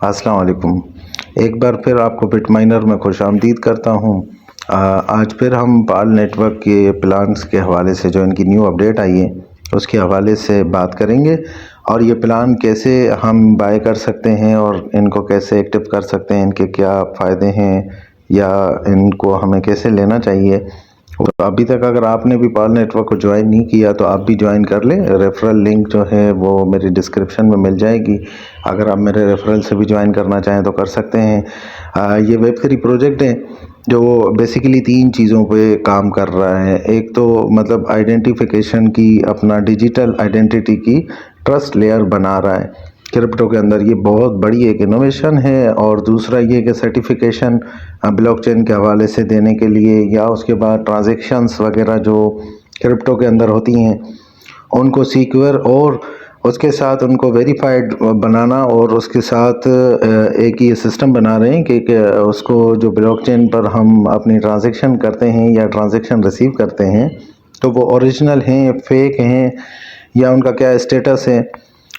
अस्सलाम वालेकुम। एक बार फिर आपको बिटमाइनर में खुशामदीद करता हूँ। आज फिर हम पाल नेटवर्क के प्लान्स के हवाले से जो इनकी न्यू अपडेट आई है उसके हवाले से बात करेंगे और ये प्लान कैसे हम बाय कर सकते हैं और इनको कैसे एक्टिव कर सकते हैं, इनके क्या फ़ायदे हैं या इनको हमें कैसे लेना चाहिए। तो अभी तक अगर आपने भी पाल नेटवर्क को ज्वाइन नहीं किया तो आप भी ज्वाइन कर लें। रेफरल लिंक जो है वो मेरी डिस्क्रिप्शन में मिल जाएगी। अगर आप मेरे रेफरल से भी ज्वाइन करना चाहें तो कर सकते हैं। ये वेब3 प्रोजेक्ट है जो बेसिकली 3 चीज़ों पे काम कर रहा है। एक तो मतलब आइडेंटिफिकेशन की, अपना डिजिटल आइडेंटिटी की ट्रस्ट लेयर बना रहा है क्रिप्टो के अंदर। ये बहुत बड़ी एक इनोवेशन है। और दूसरा ये कि सर्टिफिकेशन ब्लॉकचेन के हवाले से देने के लिए या उसके बाद ट्रांजैक्शंस वगैरह जो क्रिप्टो के अंदर होती हैं उनको सिक्योर और उसके साथ उनको वेरीफाइड बनाना, और उसके साथ एक ये सिस्टम बना रहे हैं कि उसको जो ब्लॉकचेन पर हम अपनी ट्रांजैक्शन करते हैं या ट्रांजैक्शन रिसीव करते हैं तो वो ओरिजिनल हैं, फेक हैं या उनका क्या स्टेटस है,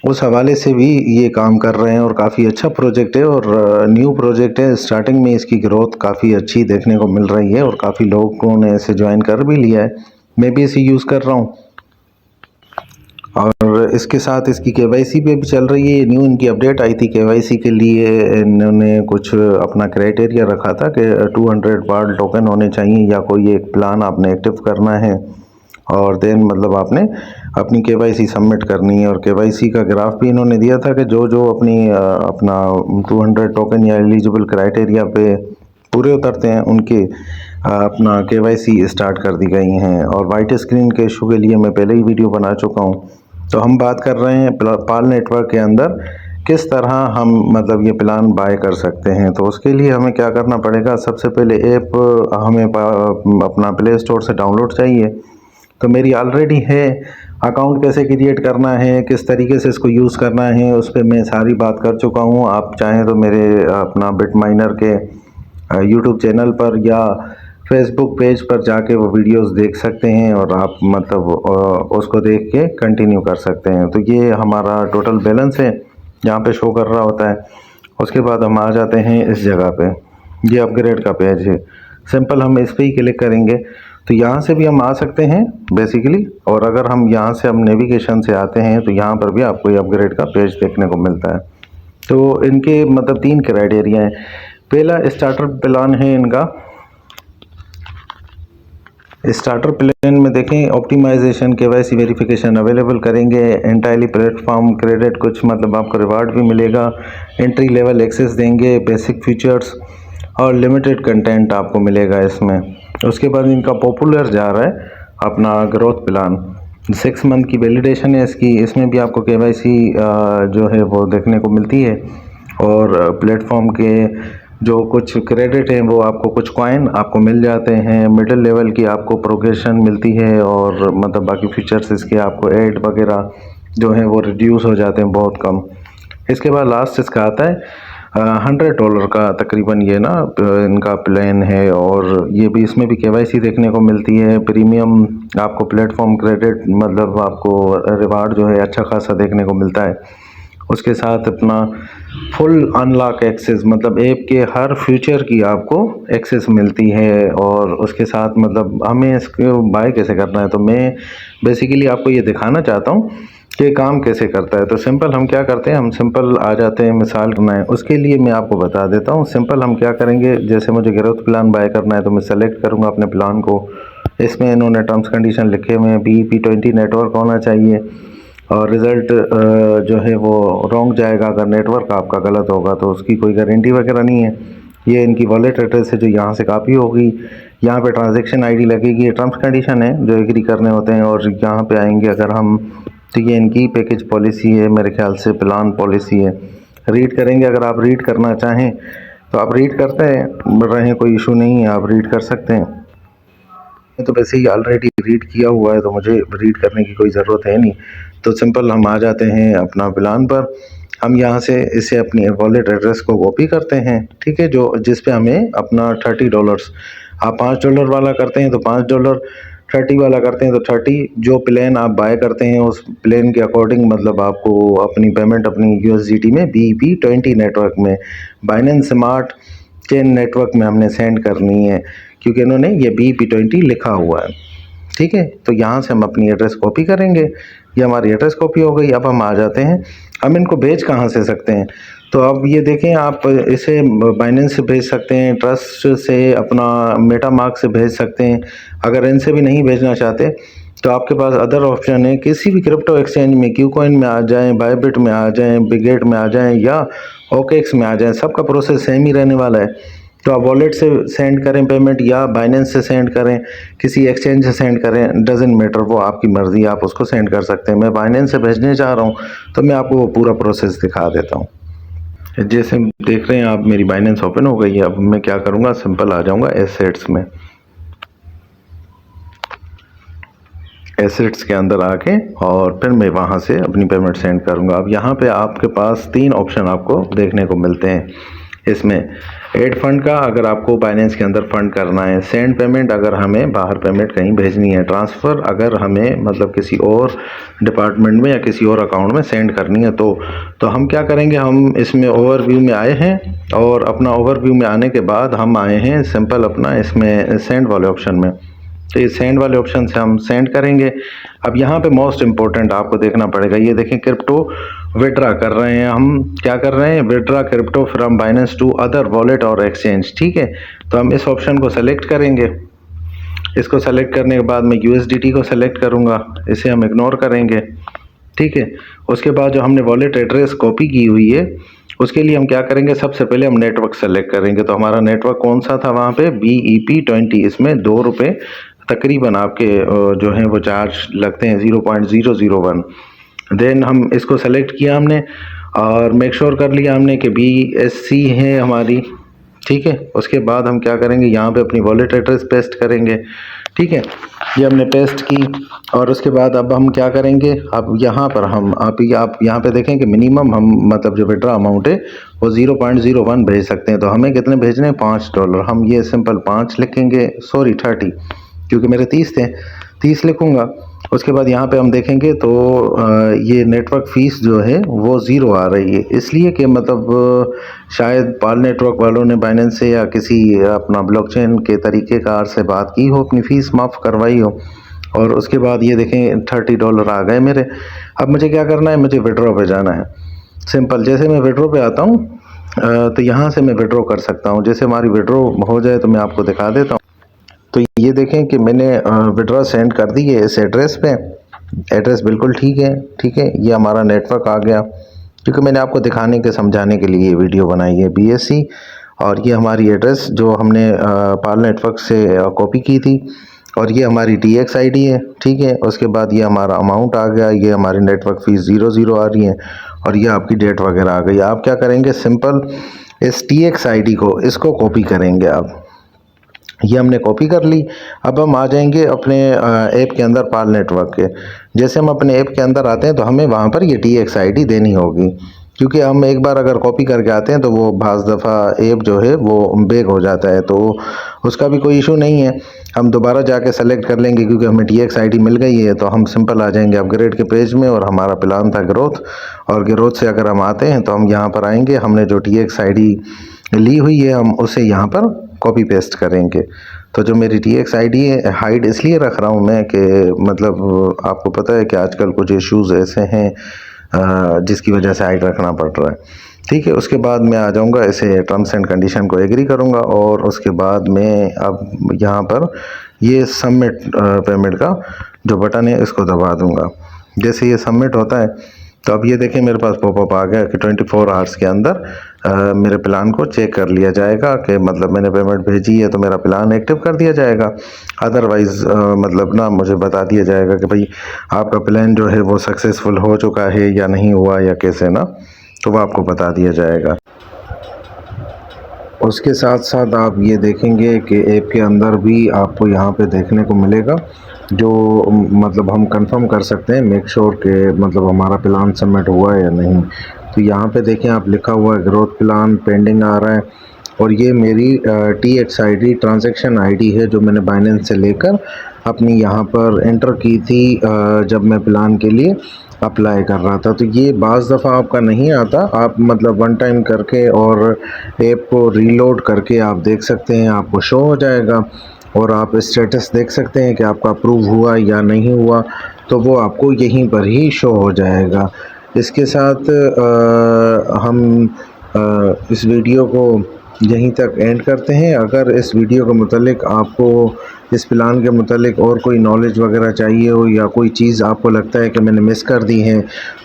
उस हवाले से भी ये काम कर रहे हैं। और काफ़ी अच्छा प्रोजेक्ट है और न्यू प्रोजेक्ट है। स्टार्टिंग में इसकी ग्रोथ काफ़ी अच्छी देखने को मिल रही है और काफ़ी लोगों ने इसे ज्वाइन कर भी लिया है। मैं भी इसे यूज़ कर रहा हूँ और इसके साथ इसकी केवाईसी पे भी चल रही है। न्यू इनकी अपडेट आई थी केवाईसी के लिए। इन्होंने कुछ अपना क्राइटेरिया रखा था कि 200 पाल टोकन होने चाहिए या कोई एक प्लान आपने एक्टिव करना है और देन मतलब आपने अपनी केवाईसी सबमिट करनी है। और केवाईसी का ग्राफ भी इन्होंने दिया था कि जो जो अपना 200 टोकन या एलिजिबल क्राइटेरिया पे पूरे उतरते हैं उनके अपना केवाईसी स्टार्ट कर दी गई हैं। और वाइट स्क्रीन के इशू के लिए मैं पहले ही वीडियो बना चुका हूँ। तो हम बात कर रहे हैं पाल नेटवर्क के अंदर किस तरह हम मतलब ये प्लान बाय कर सकते हैं। तो उसके लिए हमें क्या करना पड़ेगा, सबसे पहले ऐप हमें अपना प्ले स्टोर से डाउनलोड चाहिए। तो मेरी ऑलरेडी है। अकाउंट कैसे क्रिएट करना है, किस तरीके से इसको यूज़ करना है, उस पर मैं सारी बात कर चुका हूँ। आप चाहें तो मेरे अपना बिटमाइनर के यूट्यूब चैनल पर या फेसबुक पेज पर जाके वो वीडियोस देख सकते हैं और आप मतलब उसको देख के कंटिन्यू कर सकते हैं। तो ये हमारा टोटल बैलेंस है यहाँ पे शो कर रहा होता है। उसके बाद हम आ जाते हैं इस जगह पे, ये अपग्रेड का पेज है। सिंपल हम इस पर ही क्लिक करेंगे तो यहाँ से भी हम आ सकते हैं बेसिकली। और अगर हम यहाँ से हम नेविगेशन से आते हैं तो यहाँ पर भी आपको ये अपग्रेड का पेज देखने को मिलता है। तो इनके मतलब 3 क्राइटेरिया हैं। पहला स्टार्टर प्लान है इनका। स्टार्टर प्लान में देखें ऑप्टिमाइजेशन, केवाईसी वेरिफिकेशन अवेलेबल करेंगे, एंटायरली प्लेटफॉर्म क्रेडिट, कुछ मतलब आपको रिवार्ड भी मिलेगा, एंट्री लेवल एक्सेस देंगे, बेसिक फीचर्स और लिमिटेड कंटेंट आपको मिलेगा इसमें। उसके बाद इनका पॉपुलर जा रहा है अपना ग्रोथ प्लान। 6 मंथ की वैलिडेशन है इसकी। इसमें भी आपको केवाईसी जो है वो देखने को मिलती है और प्लेटफॉर्म के जो कुछ क्रेडिट हैं वो आपको कुछ कॉइन आपको मिल जाते हैं। मिडिल लेवल की आपको प्रोग्रेशन मिलती है और मतलब बाकी फीचर्स इसके आपको ऐड वगैरह जो हैं वो रिड्यूस हो जाते हैं बहुत कम। इसके बाद लास्ट इसका आता है $100 का तकरीबन ये ना इनका प्लान है। और ये भी इसमें भी केवाईसी देखने को मिलती है। प्रीमियम आपको प्लेटफॉर्म क्रेडिट मतलब आपको रिवार्ड जो है अच्छा खासा देखने को मिलता है। उसके साथ अपना फुल अनलॉक एक्सेस मतलब ऐप के हर फीचर की आपको एक्सेस मिलती है। और उसके साथ मतलब हमें इसको बाय कैसे करना है तो मैं बेसिकली आपको ये दिखाना चाहता हूँ कि काम कैसे करता है। तो सिंपल हम क्या करते हैं, हम सिंपल आ जाते हैं मिसाल करना है उसके लिए मैं आपको बता देता हूँ। सिंपल हम क्या करेंगे, जैसे मुझे ग्रोथ प्लान बाय करना है तो मैं सेलेक्ट करूँगा अपने प्लान को। इसमें इन्होंने टर्म्स कंडीशन लिखे हुए हैं, BEP20 नेटवर्क होना चाहिए और रिज़ल्ट जो है वो रॉन्ग जाएगा अगर नेटवर्क आपका गलत होगा तो उसकी कोई गारंटी वगैरह नहीं है। ये इनकी वॉलेट एड्रेस है जो यहाँ से कॉपी होगी, यहाँ पे ट्रांजैक्शन आईडी लगेगी। ये टर्म्स कंडीशन है जो एग्री करने होते हैं। और यहाँ पे आएंगे अगर हम तो ये इनकी पैकेज पॉलिसी है, मेरे ख्याल से प्लान पॉलिसी है। रीड करेंगे, अगर आप रीड करना चाहें तो आप रीड करते रहें, कोई इशू नहीं है, आप रीड कर सकते हैं। तो वैसे ही ऑलरेडी रीड किया हुआ है तो मुझे रीड करने की कोई ज़रूरत है नहीं। तो सिंपल हम आ जाते हैं अपना प्लान पर। हम यहाँ से इसे अपनी वॉलेट एड्रेस को कॉपी करते हैं, ठीक है, जो जिस पे हमें अपना $30 आप $5 वाला करते हैं तो $5, 30 वाला करते हैं तो 30, जो प्लान आप बाय करते हैं उस प्लान के अकॉर्डिंग मतलब आपको अपनी पेमेंट अपनी USDT में BEP20 नेटवर्क में बाइनेंस स्मार्ट चेन नेटवर्क में हमने सेंड करनी है, क्योंकि इन्होंने ये BEP20 लिखा हुआ है। ठीक है, तो यहाँ से हम अपनी एड्रेस कॉपी करेंगे, ये हमारी एड्रेस कॉपी हो गई। अब हम आ जाते हैं, हम इनको भेज कहाँ से सकते हैं, तो अब ये देखें आप इसे बाइनेंस से भेज सकते हैं, ट्रस्ट से, अपना मेटामार्क से भेज सकते हैं। अगर इनसे भी नहीं भेजना चाहते तो आपके पास अदर ऑप्शन है, किसी भी क्रिप्टो एक्सचेंज में, क्यूकॉइन में आ जाएं, बायबिट में आ जाएं, बिगेट में आ जाएं या OKX में आ जाएं, सबका प्रोसेस सेम ही रहने वाला है। तो आप वॉलेट से सेंड करें पेमेंट या बाइनेंस से सेंड करें, किसी एक्सचेंज से सेंड करें, डजेंट मैटर, वो आपकी मर्ज़ी, आप उसको सेंड कर सकते हैं। मैं बाइनेंस से भेजने चाह रहा हूँ तो मैं आपको वो पूरा प्रोसेस दिखा देता हूँ। जैसे देख रहे हैं आप, मेरी बाइनेंस ओपन हो गई है। अब मैं क्या करूँगा, सिंपल आ जाऊँगा एसेट्स में, एसेट्स के अंदर आके और फिर मैं वहाँ से अपनी पेमेंट सेंड करूँगा। अब यहाँ पे आपके पास 3 ऑप्शन आपको देखने को मिलते हैं इसमें। ऐड फंड का, अगर आपको बाइनेंस के अंदर फंड करना है, सेंड पेमेंट अगर हमें बाहर पेमेंट कहीं भेजनी है, ट्रांसफ़र अगर हमें मतलब किसी और डिपार्टमेंट में या किसी और अकाउंट में सेंड करनी है तो हम क्या करेंगे, हम इसमें ओवरव्यू में आए हैं और अपना ओवरव्यू में आने के बाद हम आए हैं सिंपल अपना इसमें सेंड वाले ऑप्शन में। तो ये सेंड वाले ऑप्शन से हम सेंड करेंगे। अब यहाँ पे मोस्ट इम्पोर्टेंट आपको देखना पड़ेगा, ये देखें क्रिप्टो विड्रा कर रहे हैं हम, क्या कर रहे हैं, withdraw crypto from Binance to other wallet और एक्सचेंज। ठीक है, तो हम इस ऑप्शन को सेलेक्ट करेंगे। इसको सेलेक्ट करने के बाद मैं USDT को सेलेक्ट करूँगा, इसे हम इग्नोर करेंगे। ठीक है, उसके बाद जो हमने वॉलेट एड्रेस कॉपी की हुई है उसके लिए हम क्या करेंगे, सबसे पहले हम नेटवर्क सेलेक्ट करेंगे। तो हमारा नेटवर्क कौन सा था वहाँ पे, BEP20, इसमें 2 रुपये तकरीबन आपके जो हैं वो चार्ज लगते हैं, 0.001। देन हम इसको सेलेक्ट किया हमने और मेक श्योर कर लिया हमने कि BSC है हमारी। ठीक है, उसके बाद हम क्या करेंगे, यहाँ पे अपनी वॉलेट एड्रेस पेस्ट करेंगे। ठीक है, ये हमने पेस्ट की और उसके बाद अब हम क्या करेंगे, अब यहाँ पर हम आप यहाँ पे देखें कि मिनिमम हम मतलब जो विड्रा अमाउंट है वो 0.01 भेज सकते हैं। तो हमें कितने भेजने हैं, $5। हम ये सिंपल 5 लिखेंगे, सॉरी 30, क्योंकि मेरे 30 थे, 30 लिखूँगा। उसके बाद यहाँ पे हम देखेंगे तो ये नेटवर्क फ़ीस जो है वो 0 आ रही है, इसलिए कि मतलब शायद पाल नेटवर्क वालों ने बाइनेंस से या किसी अपना ब्लॉकचेन के तरीक़ेकार से बात की हो, अपनी फ़ीस माफ़ करवाई हो। और उसके बाद ये देखें $30 आ गए मेरे। अब मुझे क्या करना है, मुझे विड्रॉ पे जाना है। सिंपल, जैसे मैं विड्रॉ पे आता हूँ तो यहाँ से मैं विड्रॉ कर सकता हूँ। जैसे हमारी विड्रॉ हो जाए तो मैं आपको दिखा देता हूँ। तो ये देखें कि मैंने विड्रॉ सेंड कर दी है इस एड्रेस पे, एड्रेस बिल्कुल ठीक है। ठीक है, ये हमारा नेटवर्क आ गया, क्योंकि मैंने आपको दिखाने के समझाने के लिए ये वीडियो बनाई है BSC। और ये हमारी एड्रेस जो हमने पाल नेटवर्क से कॉपी की थी, और ये हमारी TX ID है। ठीक है, उसके बाद ये हमारा अमाउंट आ गया, ये हमारी नेटवर्क फ़ीस 00 आ रही है और ये आपकी डेट वगैरह आ गई। आप क्या करेंगे, सिंपल इस TX ID को इसको कॉपी करेंगे। आप ये हमने कॉपी कर ली। अब हम आ जाएंगे अपने ऐप के अंदर, पाल नेटवर्क के। जैसे हम अपने ऐप के अंदर आते हैं तो हमें वहाँ पर ये TX ID देनी होगी, क्योंकि हम एक बार अगर कॉपी करके आते हैं तो वो बाज़ दफ़ा ऐप जो है वो बैक हो जाता है, तो उसका भी कोई इशू नहीं है। हम दोबारा जाके सेलेक्ट कर लेंगे, क्योंकि हमें TX ID मिल गई है। तो हम सिंपल आ जाएंगे अपग्रेड के पेज में, और हमारा प्लान था ग्रोथ, और ग्रोथ से अगर हम आते हैं तो हम यहाँ पर आएंगे, हमने जो TX ID ली हुई है हम उसे यहाँ पर कॉपी पेस्ट करेंगे। तो जो मेरी TX ID है, हाइड इसलिए रख रहा हूँ मैं कि मतलब आपको पता है कि आजकल कुछ इश्यूज़ ऐसे हैं जिसकी वजह से हाइड रखना पड़ रहा है। ठीक है, उसके बाद मैं आ जाऊँगा, इसे टर्म्स एंड कंडीशन को एग्री करूँगा, और उसके बाद मैं अब यहाँ पर ये सबमिट पेमेंट का जो बटन है इसको दबा दूँगा। जैसे ये सबमिट होता है तो अब ये देखें मेरे पास पॉपअप आ गया कि 24 आवर्स के अंदर मेरे प्लान को चेक कर लिया जाएगा, कि मतलब मैंने पेमेंट भेजी है तो मेरा प्लान एक्टिव कर दिया जाएगा। अदरवाइज़ मतलब ना मुझे बता दिया जाएगा कि भाई आपका प्लान जो है वो सक्सेसफुल हो चुका है या नहीं हुआ, या कैसे ना, तो वो आपको बता दिया जाएगा। उसके साथ साथ आप ये देखेंगे कि ऐप के अंदर भी आपको यहाँ पे देखने को मिलेगा जो मतलब हम कंफर्म कर सकते हैं, मेक श्योर के मतलब हमारा प्लान सबमिट हुआ है या नहीं। तो यहाँ पे देखें आप, लिखा हुआ है ग्रोथ प्लान पेंडिंग आ रहा है, और ये मेरी TX ID ट्रांजैक्शन ID है जो मैंने बाइनेंस से लेकर अपनी यहाँ पर एंटर की थी जब मैं प्लान के लिए अप्लाई कर रहा था। तो ये बाज़ दफ़ा आपका नहीं आता, आप मतलब वन टाइम करके और ऐप को रीलोड करके आप देख सकते हैं, आपको शो हो जाएगा और आप स्टेटस देख सकते हैं कि आपका अप्रूव हुआ या नहीं हुआ, तो वो आपको यहीं पर ही शो हो जाएगा। इसके साथ हम इस वीडियो को यहीं तक एंड करते हैं। अगर इस वीडियो के मुतालिक आपको इस प्लान के मुतालिक और कोई नॉलेज वगैरह चाहिए हो या कोई चीज़ आपको लगता है कि मैंने मिस कर दी है,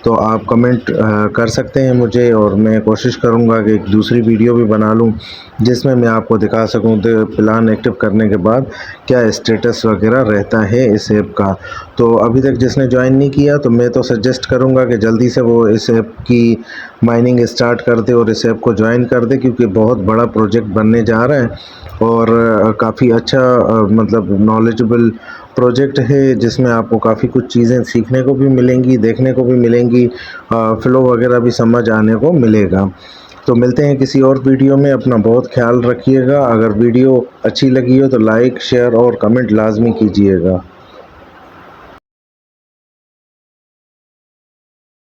तो आप कमेंट कर सकते हैं मुझे, और मैं कोशिश करूँगा कि एक दूसरी वीडियो भी बना लूँ जिसमें मैं आपको दिखा सकूँ तो प्लान एक्टिव करने के बाद क्या स्टेटस वगैरह रहता है इस ऐप का। तो अभी तक जिसने ज्वाइन नहीं किया तो मैं तो सजेस्ट करूँगा कि जल्दी से वो इस ऐप की माइनिंग स्टार्ट कर दे और इस ऐप को ज्वाइन कर दे, क्योंकि बहुत बड़ा प्रोजेक्ट बनने जा रहा है और काफ़ी अच्छा मतलब नॉलेजेबल प्रोजेक्ट है जिसमें आपको काफ़ी कुछ चीज़ें सीखने को भी मिलेंगी, देखने को भी मिलेंगी, फ़्लो वगैरह भी समझ आने को मिलेगा। तो मिलते हैं किसी और वीडियो में, अपना बहुत ख्याल रखिएगा। अगर वीडियो अच्छी लगी हो तो लाइक, शेयर और कमेंट लाजमी कीजिएगा।